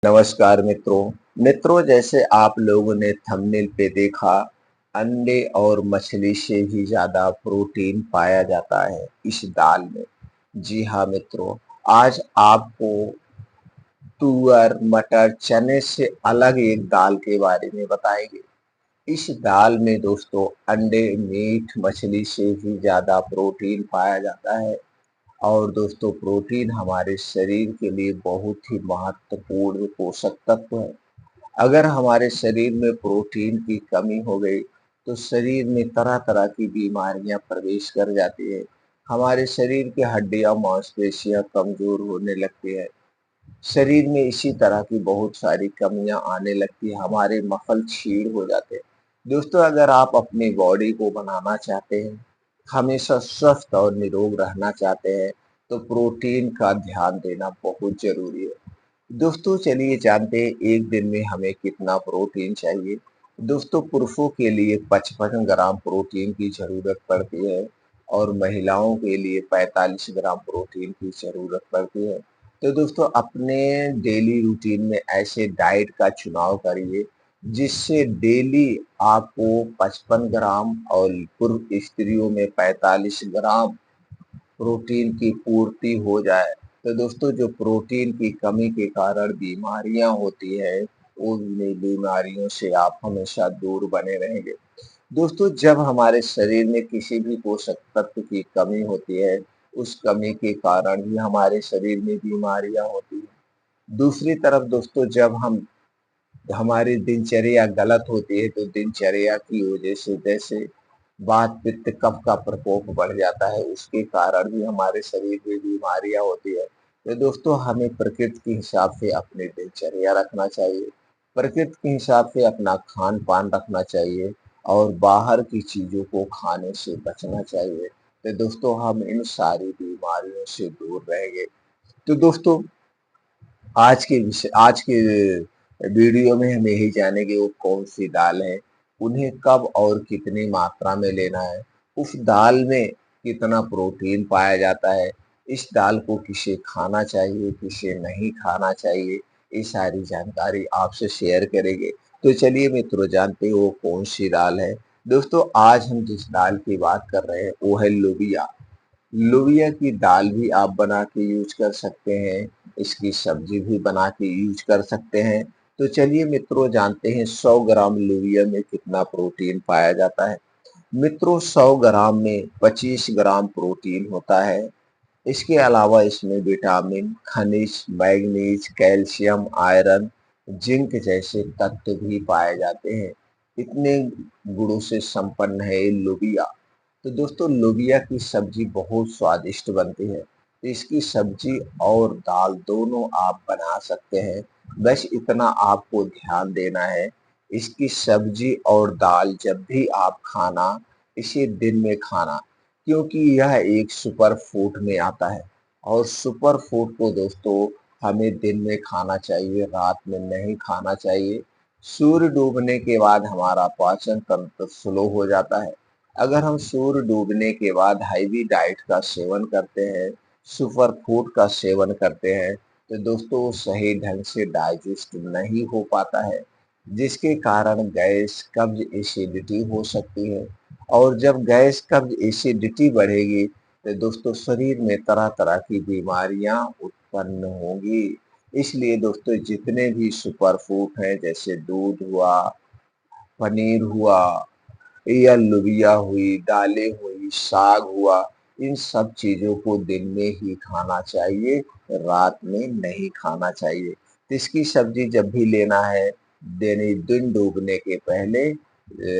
नमस्कार मित्रों जैसे आप लोगों ने थंबनेल पे देखा, अंडे और मछली से भी ज्यादा प्रोटीन पाया जाता है इस दाल में। जी हाँ मित्रों, आज आपको तुअर मटर चने से अलग एक दाल के बारे में बताएंगे। इस दाल में दोस्तों अंडे मीट मछली से भी ज्यादा प्रोटीन पाया जाता है। और दोस्तों प्रोटीन हमारे शरीर के लिए बहुत ही महत्वपूर्ण पोषक तत्व है। अगर हमारे शरीर में प्रोटीन की कमी हो गई तो शरीर में तरह तरह की बीमारियां प्रवेश कर जाती है। हमारे शरीर की हड्डियां मांसपेशियां कमजोर होने लगती है। शरीर में इसी तरह की बहुत सारी कमियां आने लगती है, हमारे मसल क्षीण हो जाते हैं। दोस्तों अगर आप अपनी बॉडी को बनाना चाहते हैं, हमेशा स्वस्थ और निरोग रहना चाहते हैं, तो प्रोटीन का ध्यान देना बहुत जरूरी है। दोस्तों चलिए जानते हैं एक दिन में हमें कितना प्रोटीन चाहिए। दोस्तों पुरुषों के लिए 55 ग्राम प्रोटीन की जरूरत पड़ती है और महिलाओं के लिए 45 ग्राम प्रोटीन की जरूरत पड़ती है। तो दोस्तों अपने डेली रूटीन में ऐसे डाइट का चुनाव करिए जिससे डेली आपको 55 ग्राम और पुरुष स्त्रियों में 45 ग्राम प्रोटीन की पूर्ति हो जाए। तो दोस्तों जो प्रोटीन की कमी के कारण बीमारियां होती है, उन बीमारियों से आप हमेशा दूर बने रहेंगे। दोस्तों जब हमारे शरीर में किसी भी पोषक तत्व की कमी होती है, उस कमी के कारण ही हमारे शरीर में बीमारियां होती हैं। दूसरी तरफ दोस्तों जब हम हमारी दिनचर्या गलत होती है तो दिनचर्या की वजह से जैसे वात पित्त कफ का प्रकोप बढ़ जाता है, उसके कारण भी हमारे शरीर में बीमारियां होती है। तो दोस्तों हमें प्रकृति के हिसाब से अपनी दिनचर्या रखना चाहिए, प्रकृति के हिसाब से अपना खान पान रखना चाहिए और बाहर की चीजों को खाने से बचना चाहिए। तो दोस्तों हम इन सारी बीमारियों से दूर रहेंगे। तो दोस्तों आज के वीडियो में हम यही जानेंगे वो कौन सी दाल है, उन्हें कब और कितनी मात्रा में लेना है, उस दाल में कितना प्रोटीन पाया जाता है, इस दाल को किसे खाना चाहिए किसे नहीं खाना चाहिए, ये सारी जानकारी आपसे शेयर करेंगे। तो चलिए मित्रों जानते हो वो कौन सी दाल है। दोस्तों आज हम जिस दाल की बात कर रहे हैं वो है लोबिया। लोबिया की दाल भी आप बना के यूज कर सकते हैं, इसकी सब्जी भी बना के यूज कर सकते हैं। तो चलिए मित्रों जानते हैं 100 ग्राम लोबिया में कितना प्रोटीन पाया जाता है। मित्रों 100 ग्राम में 25 ग्राम प्रोटीन होता है। इसके अलावा इसमें विटामिन खनिज मैग्नीज कैल्शियम आयरन जिंक जैसे तत्व भी पाए जाते हैं। इतने गुणों से संपन्न है ये लोबिया। तो दोस्तों लोबिया की सब्जी बहुत स्वादिष्ट बनती है, तो इसकी सब्जी और दाल दोनों आप बना सकते हैं। बस इतना आपको ध्यान देना है, इसकी सब्जी और दाल जब भी आप खाना, इसे दिन में खाना, क्योंकि यह एक सुपर फूड में आता है और सुपर फूड को दोस्तों हमें दिन में खाना चाहिए, रात में नहीं खाना चाहिए। सूर्य डूबने के बाद हमारा पाचन तंत्र स्लो हो जाता है। अगर हम सूर्य डूबने के बाद हैवी डाइट का सेवन करते हैं, सुपर फूड का सेवन करते हैं, तो दोस्तों सही ढंग से डाइजेस्ट नहीं हो पाता है, जिसके कारण गैस कब्ज एसिडिटी हो सकती है। और जब गैस कब्ज एसिडिटी बढ़ेगी तो दोस्तों शरीर में तरह तरह की बीमारियां उत्पन्न होंगी। इसलिए दोस्तों जितने भी सुपर फूड हैं जैसे दूध हुआ, पनीर हुआ या लोबिया हुई, दालें हुई, साग हुआ, इन सब चीज़ों को दिन में ही खाना चाहिए, रात में नहीं खाना चाहिए। तो इसकी सब्जी जब भी लेना है, दिन डूबने के पहले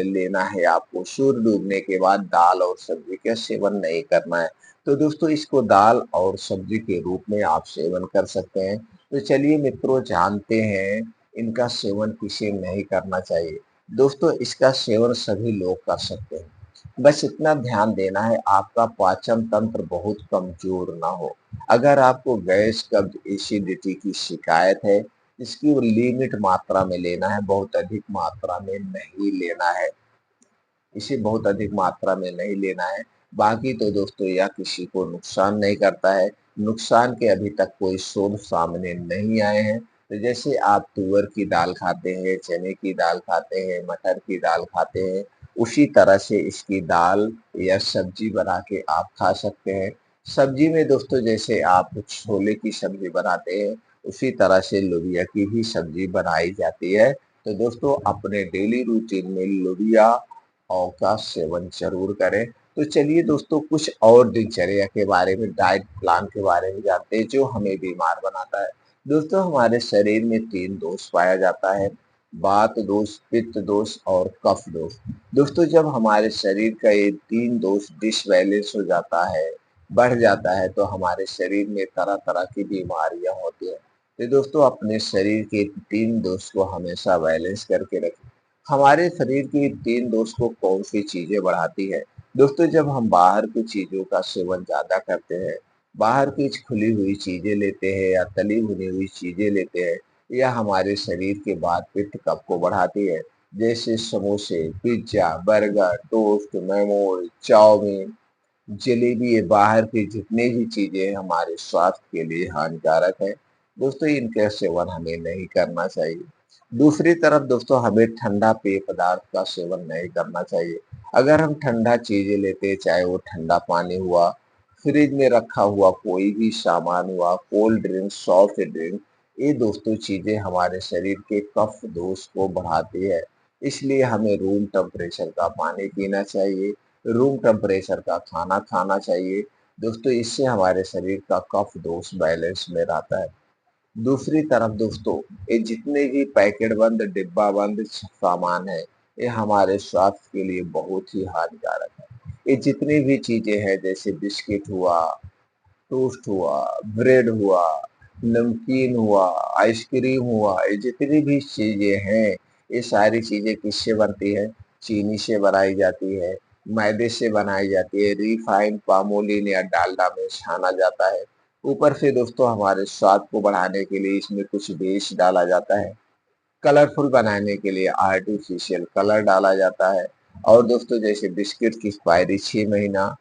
लेना है आपको, सूर्य डूबने के बाद दाल और सब्जी का सेवन नहीं करना है। तो दोस्तों इसको दाल और सब्जी के रूप में आप सेवन कर सकते हैं। तो चलिए मित्रों जानते हैं इनका सेवन किसे नहीं करना चाहिए। दोस्तों इसका सेवन सभी लोग कर सकते हैं, बस इतना ध्यान देना है आपका पाचन तंत्र बहुत कमजोर ना हो। अगर आपको गैस कब्ज एसिडिटी की शिकायत है, इसकी लिमिट मात्रा में लेना है, बहुत अधिक मात्रा में नहीं लेना है, इसे बहुत अधिक मात्रा में नहीं लेना है। बाकी तो दोस्तों यह किसी को नुकसान नहीं करता है, नुकसान के अभी तक कोई शोध सामने नहीं आए हैं। तो जैसे आप तुअर की दाल खाते हैं, चने की दाल खाते हैं, मटर की दाल खाते हैं, उसी तरह से इसकी दाल या सब्जी बना के आप खा सकते हैं। सब्जी में दोस्तों जैसे आप छोले की सब्जी बनाते हैं, उसी तरह से लोबिया की भी सब्जी बनाई जाती है। तो दोस्तों अपने डेली रूटीन में लोबिया और का सेवन ज़रूर करें। तो चलिए दोस्तों कुछ और दिनचर्या के बारे में, डाइट प्लान के बारे में जानते हैं जो हमें बीमार बनाता है। दोस्तों हमारे शरीर में 3 दोष पाया जाता है, वात दोष, पित्त दोष और कफ दोष। दोस्तों जब हमारे शरीर का ये 3 दोष डिसबैलेंस हो जाता है, बढ़ जाता है, तो हमारे शरीर में तरह-तरह की बीमारियाँ होती हैं। तो दोस्तों अपने शरीर के 3 दोष को हमेशा बैलेंस करके रखें। हमारे शरीर की 3 दोष को कौन-सी चीज़ें बढ़ाती है? दोस्तों जब हम बाहर की चीज़ों का सेवन ज़्यादा करते हैं, बाहर की खुली हुई चीज़ें लेते हैं या तली भुनी हुई चीज़ें लेते हैं, यह हमारे शरीर के वात पित्त कफ को बढ़ाती है। जैसे समोसे, pizza, burger, toast, momos, chowmein, jalebi, ये बाहर की जितनी भी चीज़ें हमारे स्वास्थ्य के लिए हानिकारक हैं, दोस्तों इनका सेवन हमें नहीं करना चाहिए। दूसरी तरफ दोस्तों हमें ठंडा पेय पदार्थ का सेवन नहीं करना चाहिए। अगर हम ठंडा चीज़ें लेते हैं, चाहे वो ठंडा पानी हुआ, फ्रिज में रखा हुआ कोई भी सामान हुआ, कोल्ड ड्रिंक, सॉफ्ट ड्रिंक, ये दोस्तों चीज़ें हमारे शरीर के कफ दोष को बढ़ाती है। इसलिए हमें रूम टेम्परेचर का पानी पीना चाहिए, रूम टेम्परेचर का खाना खाना चाहिए। दोस्तों इससे हमारे शरीर का कफ दोष बैलेंस में रहता है। दूसरी तरफ दोस्तों ये जितने भी पैकेट बंद, डिब्बा बंद सामान है, ये हमारे स्वास्थ्य के लिए बहुत ही हानिकारक है। ये जितनी भी चीज़ें हैं जैसे बिस्किट हुआ, टोस्ट हुआ, ब्रेड हुआ, नमकीन हुआ, आइसक्रीम हुआ, ये जितनी भी चीज़ें हैं, ये सारी चीज़ें किससे बनती है? चीनी से बनाई जाती है, मैदे से बनाई जाती है, रिफाइंड, पामोलिन या डालडा में छाना जाता है। ऊपर से दोस्तों हमारे स्वाद को बढ़ाने के लिए इसमें कुछ बेस डाला जाता है। कलरफुल बनाने के लिए आर्टिफिशियल कलर डाला जाता है। और दोस्तों जैसे बिस्किट की एक्सपायरी 6 महीना,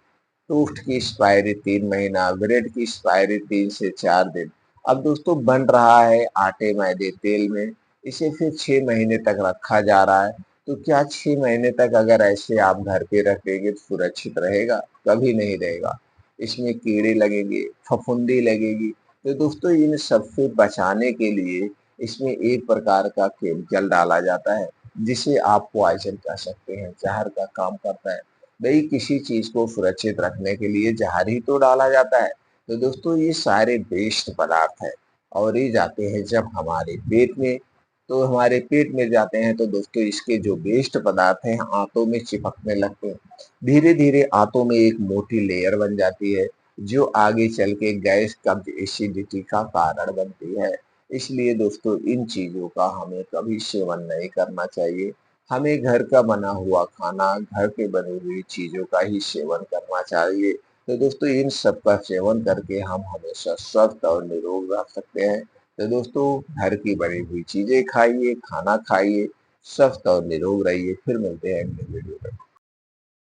टोस्ट की एक्सपायरी 3 महीना, ब्रेड की एक्सपायरी 3 से 4 दिन। अब दोस्तों बन रहा है आटे, मैदे, तेल में, इसे फिर 6 महीने तक रखा जा रहा है। तो क्या 6 महीने तक अगर ऐसे आप घर पे रखेंगे तो सुरक्षित रहेगा? कभी नहीं रहेगा। इसमें कीड़े लगेंगे, फफूंदी लगेगी। तो दोस्तों इन सबसे बचाने के लिए इसमें एक प्रकार का केमिकल डाला जाता है, जिसे आप पॉइज़न कह सकते हैं, ज़हर का काम करता है। भई किसी चीज़ को सुरक्षित रखने के लिए ज़हर ही तो डाला जाता है। तो दोस्तों ये सारे वेस्ट पदार्थ हैं और ये जाते हैं जब हमारे पेट में, तो हमारे पेट में जाते हैं तो दोस्तों इसके जो वेस्ट पदार्थ हैं आँतों में चिपकने लगते हैं। धीरे-धीरे आँतों में एक मोटी लेयर बन जाती है, जो आगे चल के गैस, कब्ज़, एसिडिटी का कारण बनती है। इसलिए दोस्तों इन चीज़ों का हमें कभी सेवन नहीं करना चाहिए। हमें घर का बना हुआ खाना, घर पे बनी हुई चीज़ों का ही सेवन करना चाहिए। तो दोस्तों इन सब का सेवन करके हम हमेशा स्वस्थ और निरोग रह सकते हैं। तो दोस्तों घर की बनी हुई चीज़ें खाइए, खाना खाइए, स्वस्थ और निरोग रहिए। फिर मिलते हैं अगले वीडियो में।